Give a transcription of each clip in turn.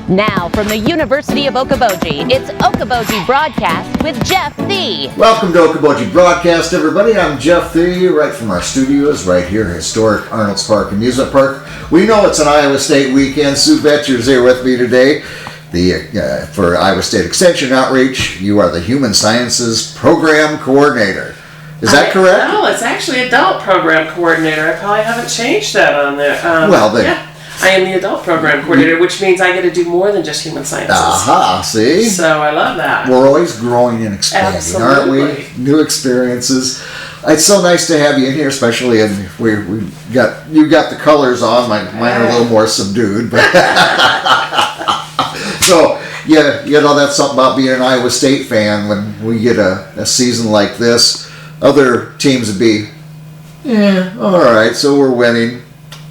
Now, from the University of Okoboji, it's Okoboji Broadcast with Jeff Thee. Welcome to Okoboji Broadcast, everybody. I'm Jeff Thee, right from our studios, right here, historic Arnold's Park Amusement Park. We know it's an Iowa State weekend. Sue Betcher's here with me today. For Iowa State Extension Outreach, you are the Human Sciences Program Coordinator. Is that correct? No, it's actually Adult Program Coordinator. I probably haven't changed that on there. Yeah. I am the Adult Program Coordinator, which means I get to do more than just Human Sciences. Aha, see? So I love that. We're always growing and expanding, Absolutely. aren't we? New experiences. It's so nice to have you in here, especially and you got the colors on. Mine are a little more subdued, but so yeah, you know that's something about being an Iowa State fan. When we get a season like this, other teams would be, all right. So we're winning.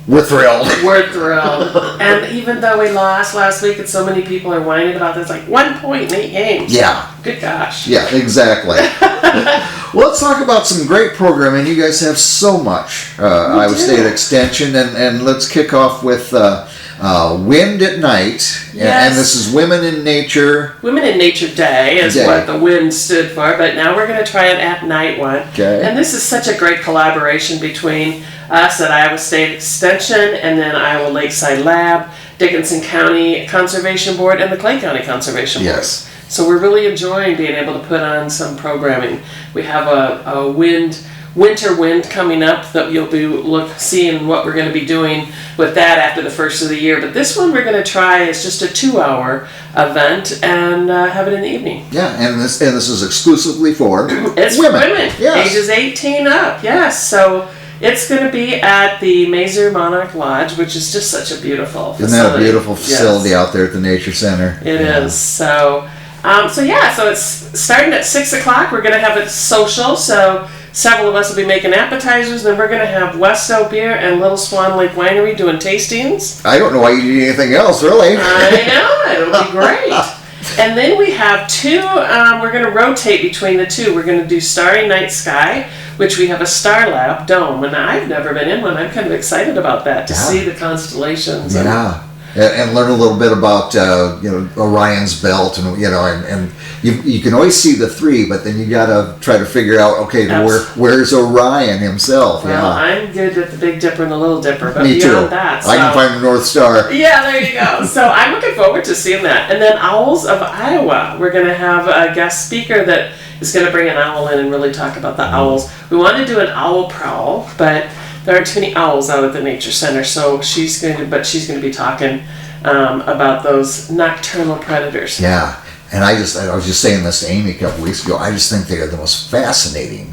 We're thrilled. We're thrilled. And even though we lost last week and so many people are whining about this, like 1 point in 8 games. Yeah. Good gosh. Yeah, exactly. Well, let's talk about some great programming. You guys have so much Iowa State Extension, and let's kick off with Wind at Night. Yes. And this is Women in Nature. Women in Nature Day is what the WIND stood for, but now we're going to try an at night one. Okay. And this is such a great collaboration between us at Iowa State Extension and then Iowa Lakeside Lab, Dickinson County Conservation Board, and the Clay County Conservation Board. Yes. So we're really enjoying being able to put on some programming. We have a winter wind coming up that you'll be seeing what we're going to be doing with that after the first of the year. But this one we're going to try is just a 2-hour event and have it in the evening. Yeah, and this is exclusively for It's women. for women, Yes. ages 18 up. Yes, so it's going to be at the Mazer Monarch Lodge, which is just such a beautiful facility. Isn't that a beautiful facility Yes. out there at the Nature Center? It is. So it's starting at 6 o'clock. We're going to have it social. So several of us will be making appetizers. Then we're going to have Westo Beer and Little Swan Lake Winery doing tastings. I don't know why you need anything else, really. I know. It'll be great. And then we have two, we're going to rotate between the two. We're going to do Starry Night Sky, which we have a Star Lab dome. And I've never been in one. I'm kind of excited about that, to see the constellations. Yeah. And learn a little bit about Orion's belt, and you can always see the three, but then you got to try to figure out where's Orion himself. Well, I'm good with the Big Dipper and the Little Dipper, but Me beyond too. that, I can find the North Star. Yeah, there you go. So I'm looking forward to seeing that. And then Owls of Iowa, we're going to have a guest speaker that is going to bring an owl in and really talk about the owls. We want to do an owl prowl, but there aren't too many owls out at the Nature Center, so she's going to be talking about those nocturnal predators. Yeah, and I was just saying this to Amy a couple weeks ago. I just think they are the most fascinating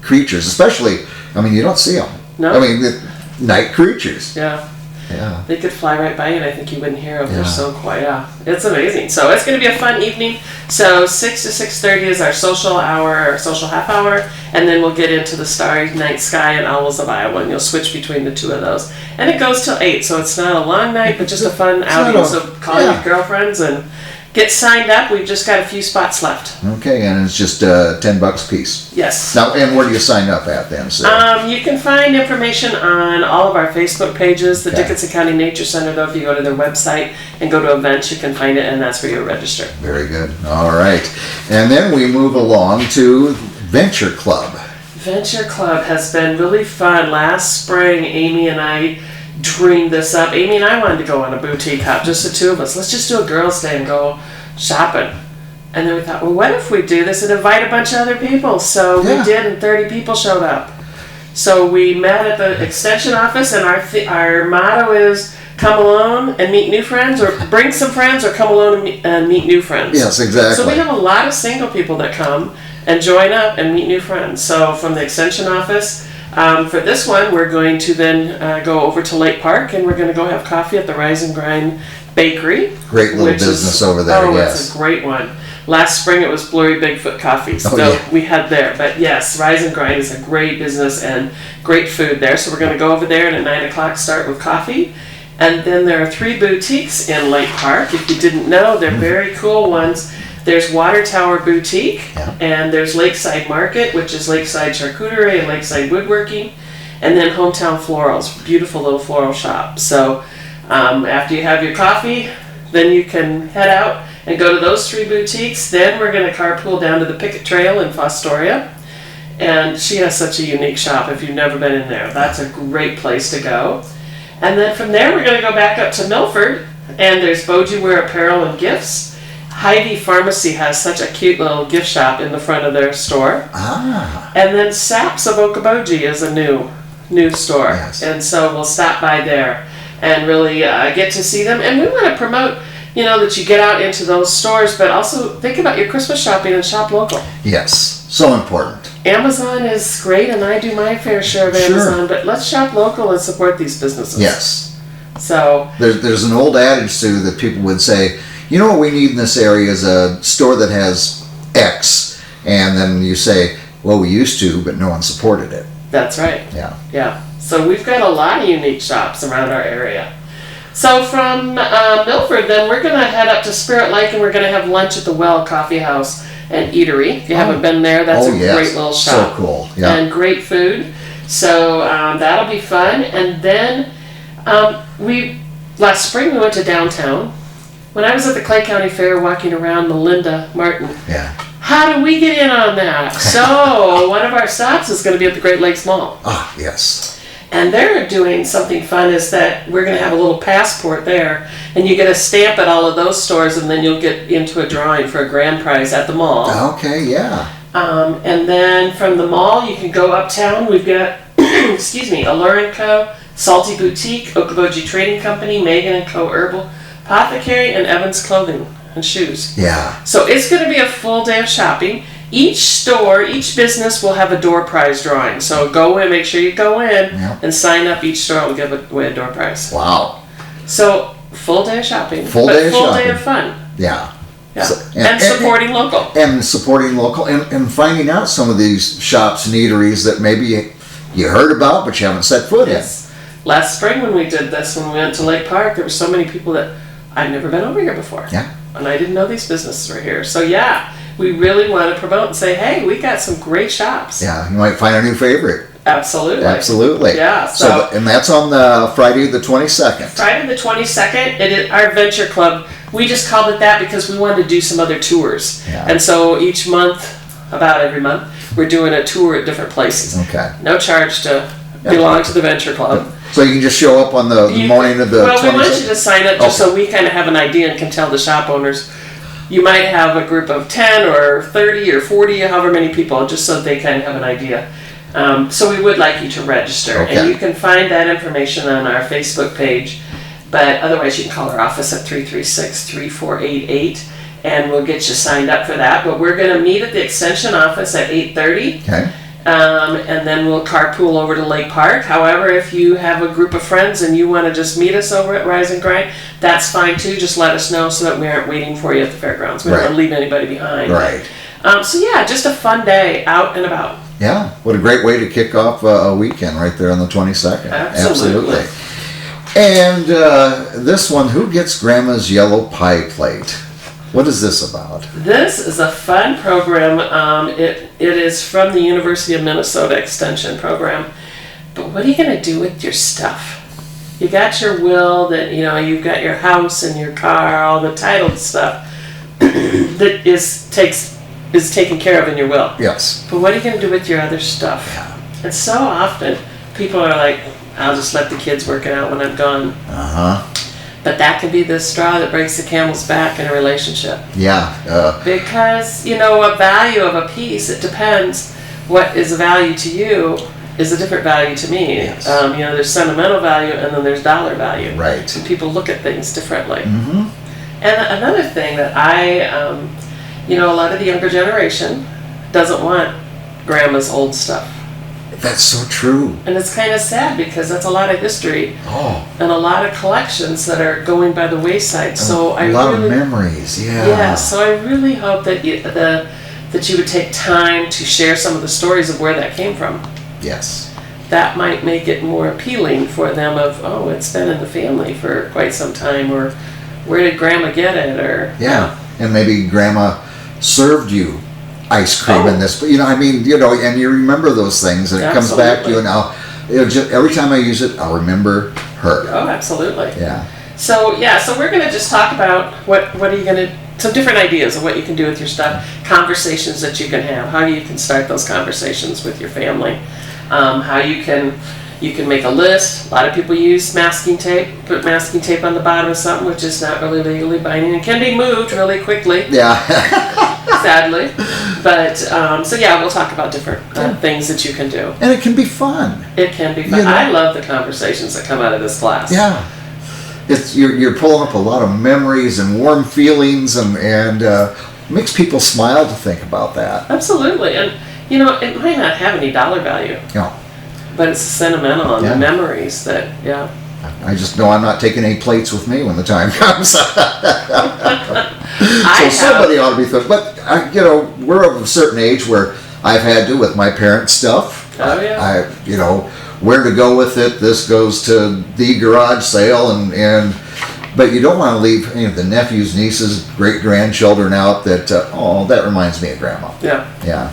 creatures, especially. I mean, you don't see them. No. I mean, the night creatures. Yeah. Yeah. They could fly right by you, and I think you wouldn't hear them. Yeah. They're so quiet. Yeah, it's amazing. So it's going to be a fun evening. So 6 to 6:30 is our social hour, our social half hour, and then we'll get into the Starry Night Sky and Owls of Iowa, and you'll switch between the two of those. And it goes till 8, so it's not a long night, but just a fun outing. So call your girlfriends and get signed up. We've just got a few spots left. Okay, and it's just $10 a piece. Yes. Now, and where do you sign up at then? So? You can find information on all of our Facebook pages. The Dickinson County Nature Center, though, if you go to their website and go to events, you can find it, and that's where you'll register. Very good. All right. And then we move along to Venture Club. Venture Club has been really fun. Last spring, Amy and I dreamed this up. Amy and I wanted to go on a boutique hop, just the two of us. Let's just do a girls' day and go shopping. And then we thought, well, what if we do this and invite a bunch of other people? So we did, and 30 people showed up. So we met at the extension office, and our motto is come alone and meet new friends, or bring some friends, or come alone and meet new friends. Yes, exactly. So we have a lot of single people that come and join up and meet new friends. So from the extension office, for this one, we're going to then go over to Lake Park, and we're going to go have coffee at the Rise and Grind Bakery. Great little business over there, yes. It's a great one. Last spring it was Blurry Bigfoot Coffee, so we had there. But yes, Rise and Grind is a great business and great food there. So we're going to go over there, and at 9 o'clock start with coffee. And then there are 3 boutiques in Lake Park. If you didn't know, they're very cool ones. There's Water Tower Boutique, and there's Lakeside Market, which is Lakeside Charcuterie and Lakeside Woodworking, and then Hometown Florals, beautiful little floral shop. So after you have your coffee, then you can head out and go to those 3 boutiques. Then we're going to carpool down to the Picket Trail in Fostoria. And she has such a unique shop. If you've never been in there, that's a great place to go. And then from there, we're going to go back up to Milford. And there's Boji Wear Apparel and Gifts. Heidi Pharmacy has such a cute little gift shop in the front of their store. And then Saps of Okoboji is a new store. Yes. And so we'll stop by there and really get to see them. And we want to promote, that you get out into those stores, but also think about your Christmas shopping and shop local. Yes, so important. Amazon is great, and I do my fair share of Amazon, but let's shop local and support these businesses. Yes. So there's an old adage too that people would say, what we need in this area is a store that has X, and then you say, well, we used to, but no one supported it. That's right. Yeah. So we've got a lot of unique shops around our area. So from Milford, then we're going to head up to Spirit Lake, and we're going to have lunch at the Well Coffee House and Eatery. If you haven't been there, that's a great little shop. So cool. Yeah. And great food. So that'll be fun. And then last spring we went to downtown. When I was at the Clay County Fair walking around, Melinda Martin, how do we get in on that? So one of our stops is going to be at the Great Lakes Mall. Ah, yes. And they're doing something fun is that we're going to have a little passport there, and you get a stamp at all of those stores, and then you'll get into a drawing for a grand prize at the mall. Okay, yeah. And then from the mall, you can go uptown. We've got, Allure & Co., Salty Boutique, Okoboji Trading Company, Megan & Co. Herbal Apothecary, and Evans Clothing and Shoes. Yeah. So it's going to be a full day of shopping. Each store, each business will have a door prize drawing. So go in, make sure you go in and sign up. Each store will give away a door prize. Wow. So full day of shopping. Full day of fun. Yeah. Yeah. And supporting local. And supporting local and finding out some of these shops and eateries that maybe you heard about but you haven't set foot in. Last spring when we did this, when we went to Lake Park, there were so many people that I've never been over here before. Yeah. And I didn't know these businesses were here. So we really want to promote and say, hey, we got some great shops. Yeah, you might find a new favorite. Absolutely. Yeah. So and that's on the Friday the 22nd. Friday the 22nd. It is our Venture Club. We just called it that because we wanted to do some other tours. Yeah. And so each month, about every month, we're doing a tour at different places. Okay. No charge to belong to the Venture Club. So you can just show up on the morning of the 22nd? Well, we want you to sign up just so we kind of have an idea and can tell the shop owners. You might have a group of 10 or 30 or 40, however many people, just so they kind of have an idea. So we would like you to register. Okay. And you can find that information on our Facebook page. But otherwise, you can call our office at 336-3488, and we'll get you signed up for that. But we're going to meet at the Extension office at 8:30. Okay. And then we'll carpool over to Lake Park. However, if you have a group of friends and you want to just meet us over at Rise and Grind, that's fine too. Just let us know so that we aren't waiting for you at the fairgrounds. We don't want to leave anybody behind. Right. So just a fun day out and about. Yeah, what a great way to kick off a weekend right there on the 22nd. Absolutely. And this one, who gets Grandma's yellow pie plate? What is this about? This is a fun program. It is from the University of Minnesota Extension program. But what are you going to do with your stuff? You got your will that, you've got your house and your car, all the titled stuff that is taken care of in your will. Yes. But what are you going to do with your other stuff? Yeah. And so often people are like, I'll just let the kids work it out when I'm gone. Uh-huh. But that can be the straw that breaks the camel's back in a relationship. Yeah. Because, a value of a piece, it depends. What is a value to you is a different value to me. Yes. There's sentimental value and then there's dollar value. Right. And people look at things differently. Mm-hmm. And another thing that a lot of the younger generation doesn't want grandma's old stuff. That's so true. And it's kind of sad because that's a lot of history and a lot of collections that are going by the wayside. So a lot of memories, yeah. Yeah, so I really hope that you would take time to share some of the stories of where that came from. Yes. That might make it more appealing for them it's been in the family for quite some time, or where did Grandma get it, or... Yeah, and maybe Grandma served you ice cream in this, and you remember those things, and it comes back to you. And every time I use it, I'll remember her. Oh, absolutely. Yeah. So we're going to just talk about what are you going to, some different ideas of what you can do with your stuff, conversations that you can have, how you can start those conversations with your family, how you can make a list. A lot of people use masking tape, put masking tape on the bottom of something, which is not really legally binding and can be moved really quickly. Yeah. Sadly. But, we'll talk about different things that you can do. And it can be fun. It can be fun. You know? I love the conversations that come out of this class. Yeah. You're pulling up a lot of memories and warm feelings, and makes people smile to think about that. Absolutely. And, it might not have any dollar value. No. But it's sentimental and the memories that, I just know I'm not taking any plates with me when the time comes. So somebody ought to be thinking. But, we're of a certain age where I've had to with my parents' stuff. Oh, yeah. Where to go with it. This goes to the garage sale, but you don't want to leave any of the nephews, nieces, great-grandchildren out that reminds me of Grandma. Yeah. Yeah.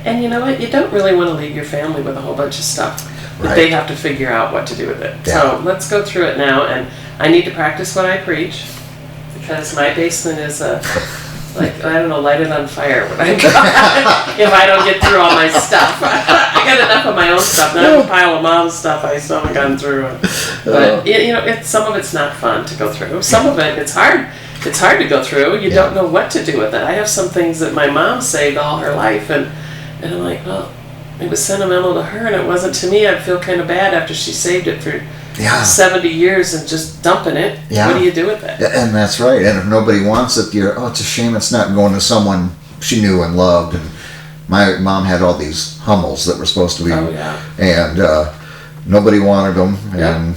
And you know what? You don't really want to leave your family with a whole bunch of stuff that they have to figure out what to do with it. Yeah. So let's go through it now, and I need to practice what I preach because my basement is light it on fire when I go if I don't get through all my stuff. I got enough of my own stuff. Now I have a pile of mom's stuff I still haven't gotten through. But some of it's not fun to go through. Some of it, it's hard. It's hard to go through. You don't know what to do with it. I have some things that my mom saved all her life, and I'm like, well, it was sentimental to her, and it wasn't to me. I'd feel kind of bad after she saved it for 70 years and just dumping it. Yeah. What do you do with it? And that's right. And if nobody wants it, it's a shame it's not going to someone she knew and loved. And my mom had all these Hummels that were supposed to be, and nobody wanted them, and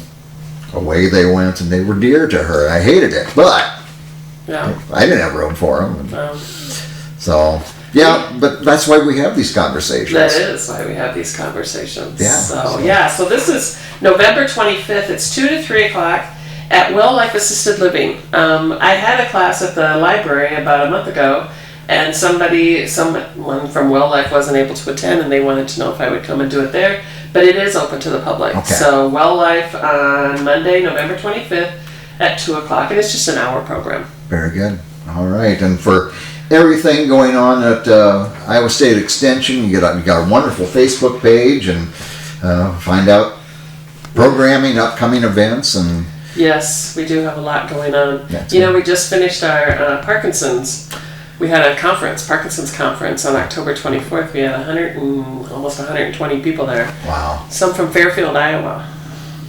away they went, and they were dear to her. I hated it, but I didn't have room for them. But that's why we have these conversations. That is why we have these conversations. Yeah. So this is November 25th. It's 2 to 3 o'clock at Well Life Assisted Living. I had a class at the library about a month ago, and someone from Well Life wasn't able to attend, and they wanted to know if I would come and do it there. But it is open to the public. Okay. So Well Life on Monday, November 25th at 2 o'clock, and it's just an hour program. Very good. All right. And for everything going on at Iowa State Extension, you got a wonderful Facebook page, and find out programming, upcoming events, and yes, we do have a lot going on. Yeah, we just finished our Parkinson's. We had a Parkinson's conference on October 24th. We had almost 120 people there. Wow. Some from Fairfield, Iowa,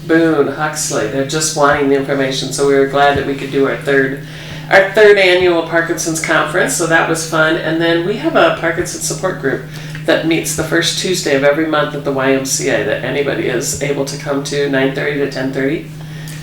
Boone, Huxley. They're just wanting the information, so we were glad that we could do our third annual Parkinson's conference, so that was fun. And then we have a Parkinson's support group that meets the first Tuesday of every month at the YMCA that anybody is able to come to, 9:30 to 10:30.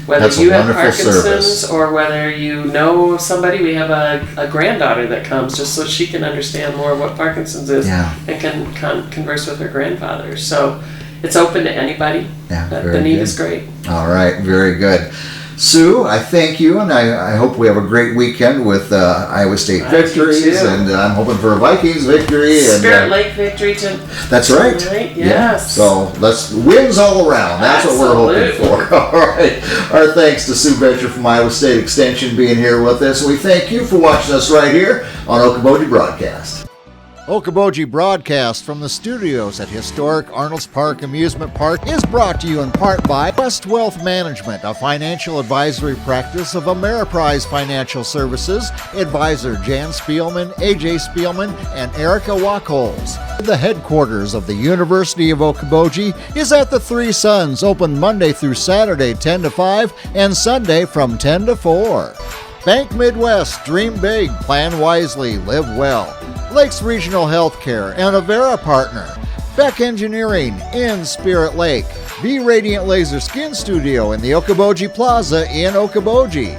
Whether you have Parkinson's or whether you know somebody, we have a granddaughter that comes just so she can understand more of what Parkinson's is and can converse with her grandfather. So it's open to anybody. Yeah, the need is great. All right, very good. Sue, I thank you, and I hope we have a great weekend with Iowa State victories, and I'm hoping for a Vikings victory. Spirit Lake victory too. That's right. Yes. Yeah. So wins all around. That's what we're hoping for. All right. Our thanks to Sue Betcher from Iowa State Extension being here with us. We thank you for watching us right here on Okoboji Broadcast. Okoboji Broadcast from the studios at historic Arnold's Park Amusement Park is brought to you in part by West Wealth Management, a financial advisory practice of Ameriprise Financial Services. Advisor Jan Spielman, AJ Spielman, and Erica Wachholz. The headquarters of the University of Okoboji is at the Three Sons, open Monday through Saturday 10 to 5 and Sunday from 10 to 4. Bank Midwest, dream big, plan wisely, live well. Lakes Regional Healthcare and Avera Partner. Beck Engineering in Spirit Lake. Be Radiant Laser Skin Studio in the Okoboji Plaza in Okoboji.